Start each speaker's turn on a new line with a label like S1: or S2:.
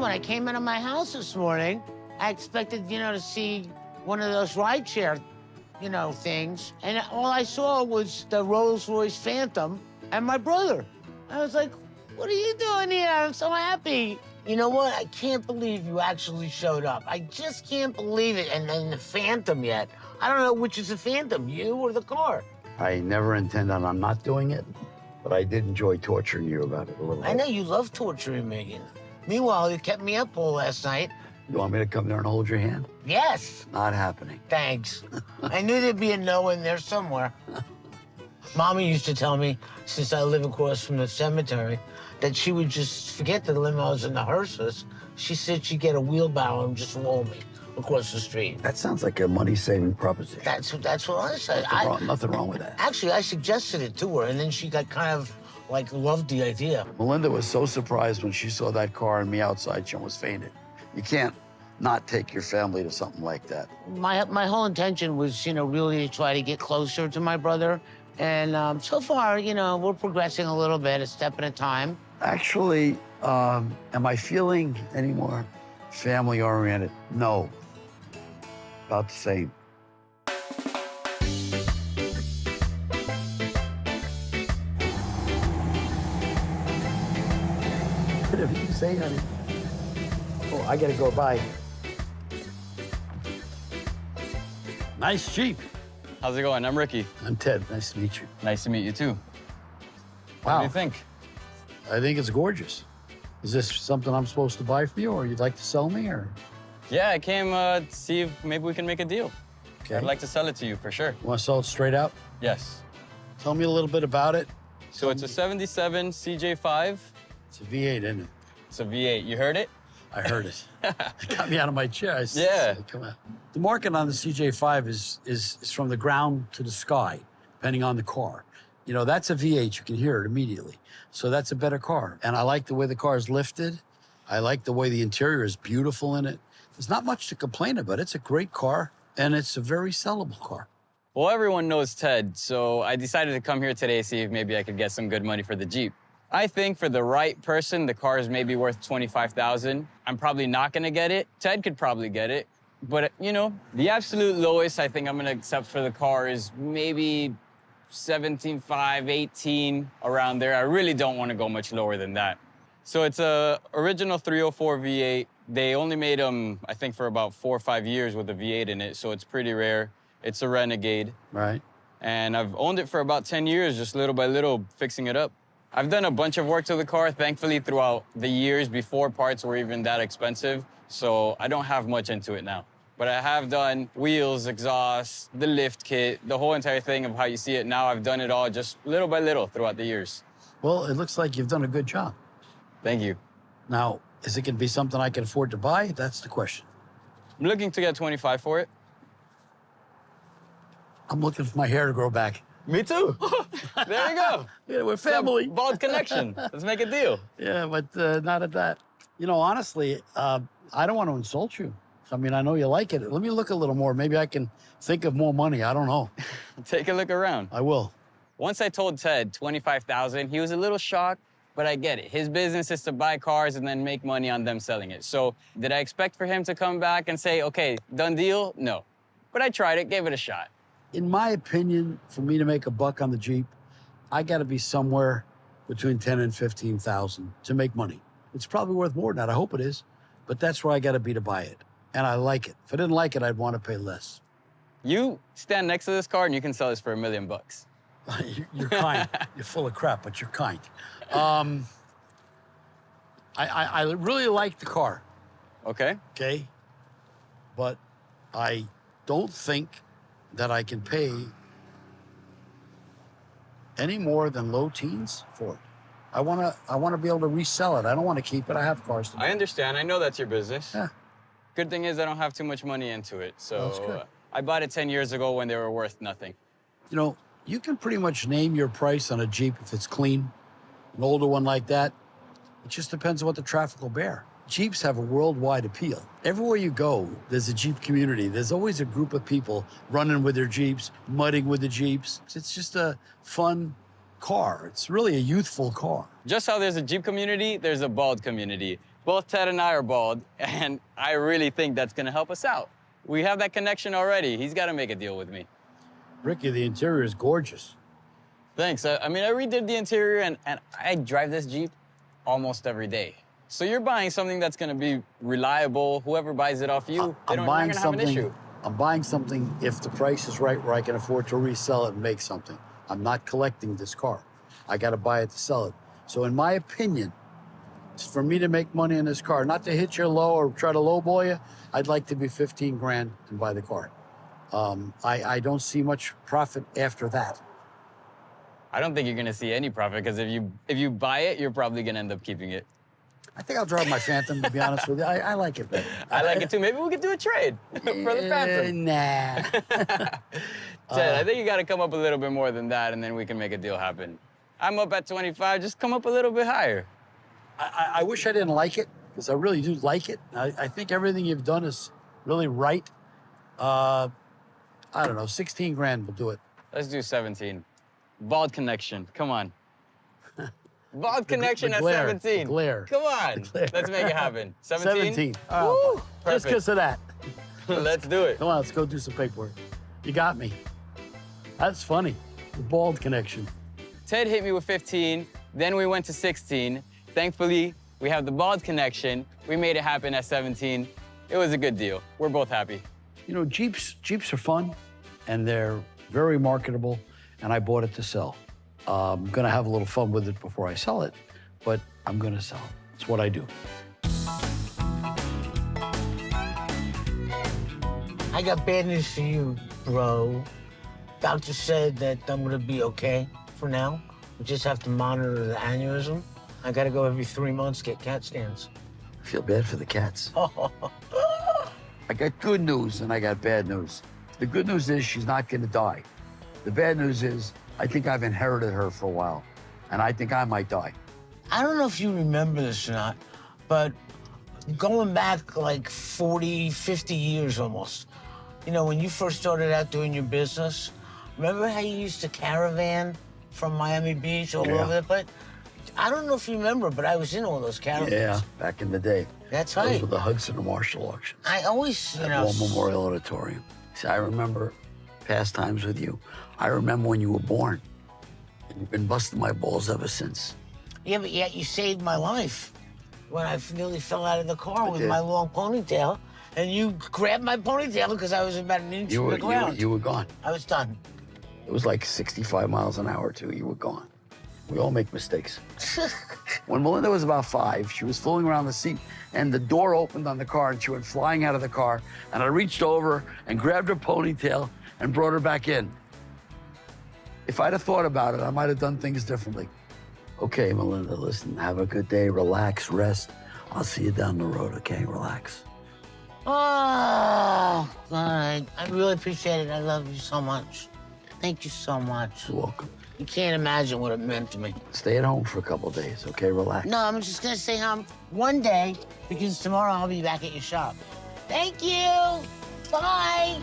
S1: when I came into my house this morning, I expected, to see one of those rideshare, things. And all I saw was the Rolls-Royce Phantom and my brother. I was like, what are you doing here? I'm so happy. You know what? I can't believe you actually showed up. I just can't believe it. And then the Phantom yet. I don't know which is the Phantom, you or the car.
S2: I never intend on not doing it, but I did enjoy torturing you about it a little bit.
S1: I know you love torturing me. Meanwhile, you kept me up all last night.
S2: You want me to come there and hold your hand?
S1: Yes.
S2: Not happening.
S1: Thanks. I knew there'd be a no in there somewhere. Mommy used to tell me, since I live across from the cemetery, that she would just forget the limos and the hearses. She said she'd get a wheelbarrow and just roll me across the street.
S2: That sounds like a money-saving proposition.
S1: That's what I said.
S2: Nothing wrong with that.
S1: Actually, I suggested it to her, and then she got kind of, loved the idea.
S2: Melinda was so surprised when she saw that car and me outside, she almost fainted. You can't not take your family to something like that.
S1: My whole intention was, really to try to get closer to my brother. And so far, we're progressing a little bit, a step at a time.
S2: Actually, am I feeling any more family-oriented? No. About the same. Whatever you say, honey. Oh, I gotta go by. Nice Jeep.
S3: How's it going? I'm Ricky.
S2: I'm Ted. Nice to meet you.
S3: Nice to meet you, too.
S2: Wow.
S3: What do you think?
S2: I think it's gorgeous. Is this something I'm supposed to buy for you, or you'd like to sell me, or?
S3: Yeah, I came to see if maybe we can make a deal.
S2: Okay.
S3: I'd like to sell it to you, for sure.
S2: You want to sell it straight out?
S3: Yes.
S2: Tell me a little bit about it.
S3: So it's a 77 CJ5.
S2: It's a V8, isn't it?
S3: It's a V8. You heard it?
S2: I heard it. It got me out of my chair.
S3: Yeah.
S2: Come on. The market on the CJ5 is from the ground to the sky, depending on the car. That's a V8. You can hear it immediately. So that's a better car. And I like the way the car is lifted. I like the way the interior is beautiful in it. There's not much to complain about. It's a great car, and it's a very sellable car.
S3: Well, everyone knows Ted, so I decided to come here today, see if maybe I could get some good money for the Jeep. I think for the right person, the car is maybe worth $25,000. I'm probably not gonna get it. Ted could probably get it. But, the absolute lowest I think I'm gonna accept for the car is maybe 17.5, 18, around there. I really don't want to go much lower than that. So it's a original 304 V8. They only made them, I think, for about 4 or 5 years with a V8 in it, so it's pretty rare. It's a Renegade.
S2: Right.
S3: And I've owned it for about 10 years, just little by little, fixing it up. I've done a bunch of work to the car, thankfully, throughout the years before parts were even that expensive, so I don't have much into it now. But I have done wheels, exhaust, the lift kit, the whole entire thing of how you see it now. I've done it all just little by little throughout the years.
S2: Well, it looks like you've done a good job.
S3: Thank you.
S2: Now, is it going to be something I can afford to buy? That's the question.
S3: I'm looking to get 25 for it.
S2: I'm looking for my hair to grow back.
S3: Me too. There you go.
S2: Yeah, we're family.
S3: It's a bald connection. Let's make a deal.
S2: Yeah, but not at that. Honestly, I don't want to insult you. I mean, I know you like it. Let me look a little more. Maybe I can think of more money. I don't know.
S3: Take a look around.
S2: I will.
S3: Once I told Ted $25,000, he was a little shocked, but I get it. His business is to buy cars and then make money on them selling it. So did I expect for him to come back and say, okay, done deal? No. But I tried it, gave it a shot.
S2: In my opinion, for me to make a buck on the Jeep, I got to be somewhere between 10 and 15,000 to make money. It's probably worth more than that. I hope it is, but that's where I got to be to buy it. And I like it. If I didn't like it, I'd want to pay less.
S3: You stand next to this car and you can sell this for $1 million.
S2: You're kind. You're full of crap, but you're kind. I really like the car.
S3: Okay.
S2: Okay? But I don't think that I can pay any more than low teens for it. I wanna be able to resell it. I don't want to keep it. I have cars to buy.
S3: I understand. I know that's your business.
S2: Yeah.
S3: Good thing is I don't have too much money into it. So
S2: That's good.
S3: I bought it 10 years ago when they were worth nothing.
S2: You can pretty much name your price on a Jeep if it's clean. An older one like that, it just depends on what the traffic will bear. Jeeps have a worldwide appeal. Everywhere you go, there's a Jeep community. There's always a group of people running with their Jeeps, mudding with the Jeeps. It's just a fun car. It's really a youthful car.
S3: Just how there's a Jeep community, there's a bald community. Both Ted and I are bald, and I really think that's gonna help us out. We have that connection already. He's gotta make a deal with me.
S2: Ricky, the interior is gorgeous.
S3: Thanks. I mean, I redid the interior, and I drive this Jeep almost every day. So you're buying something that's gonna be reliable. Whoever buys it off you, they're not gonna have an issue.
S2: I'm buying something if the price is right where I can afford to resell it and make something. I'm not collecting this car. I got to buy it to sell it. So in my opinion, for me to make money in this car, not to hit you low or try to lowball you, I'd like to be 15 grand and buy the car. I don't see much profit after that.
S3: I don't think you're gonna see any profit, because if you buy it, you're probably gonna end up keeping it.
S2: I think I'll drive my Phantom, to be honest with you. I like it better.
S3: I like it too. Maybe we could do a trade for the Phantom.
S2: Nah.
S3: Ted, I think you gotta come up a little bit more than that, and then we can make a deal happen. I'm up at 25, just come up a little bit higher.
S2: I wish I didn't like it, because I really do like it. I think everything you've done is really right. I don't know, 16 grand will do it.
S3: Let's do 17. Bald connection, come on. Bald connection at 17.
S2: Glare.
S3: Come on, let's make it happen. 17?
S2: 17.
S3: Woo,
S2: Just
S3: perfect.
S2: because of that.
S3: Let's do it.
S2: Come on, let's go do some paperwork. You got me. That's funny. The bald connection.
S3: Ted hit me with 15, then we went to 16. Thankfully, we have the bald connection. We made it happen at 17. It was a good deal. We're both happy.
S2: You know, Jeeps are fun, and they're very marketable, and I bought it to sell. I'm gonna have a little fun with it before I sell it, but I'm gonna sell it. It's what I do.
S1: I got bad news for you, bro. Doctor said that I'm gonna be okay for now. We just have to monitor the aneurysm. I gotta go every 3 months, get CAT scans.
S2: I feel bad for the cats. I got good news and I got bad news. The good news is she's not gonna die. The bad news is I think I've inherited her for a while, and I think I might die.
S1: I don't know if you remember this or not, but going back like 40, 50 years almost, you know, when you first started out doing your business, remember how you used to caravan from Miami Beach all over the place? I don't know if you remember, but I was in all those caravans.
S2: Yeah, back in the day.
S1: That's
S2: Those
S1: right.
S2: were the Hudson and Marshall auctions.
S1: I always, you
S2: At
S1: know...
S2: War Memorial Auditorium. See, I remember past times with you. I remember when you were born. And you've been busting my balls ever since.
S1: Yeah, but yet you saved my life when I nearly fell out of the car with
S2: did.
S1: my long ponytail, and you grabbed my ponytail because I was about an inch from the ground.
S2: You were gone.
S1: I was done.
S2: It was like 65 miles an hour, too. You were gone. We all make mistakes. When Melinda was about 5, she was fooling around the seat, and the door opened on the car, and she went flying out of the car, and I reached over and grabbed her ponytail and brought her back in. If I'd have thought about it, I might have done things differently. Okay, Melinda, listen, have a good day, relax, rest. I'll see you down the road, okay? Relax.
S1: Oh, all right. I really appreciate it. I love you so much. Thank you so much.
S2: You're welcome.
S1: You can't imagine what it meant to me.
S2: Stay at home for a couple days, okay? Relax.
S1: No, I'm just gonna stay home one day because tomorrow I'll be back at your shop. Thank you. Bye.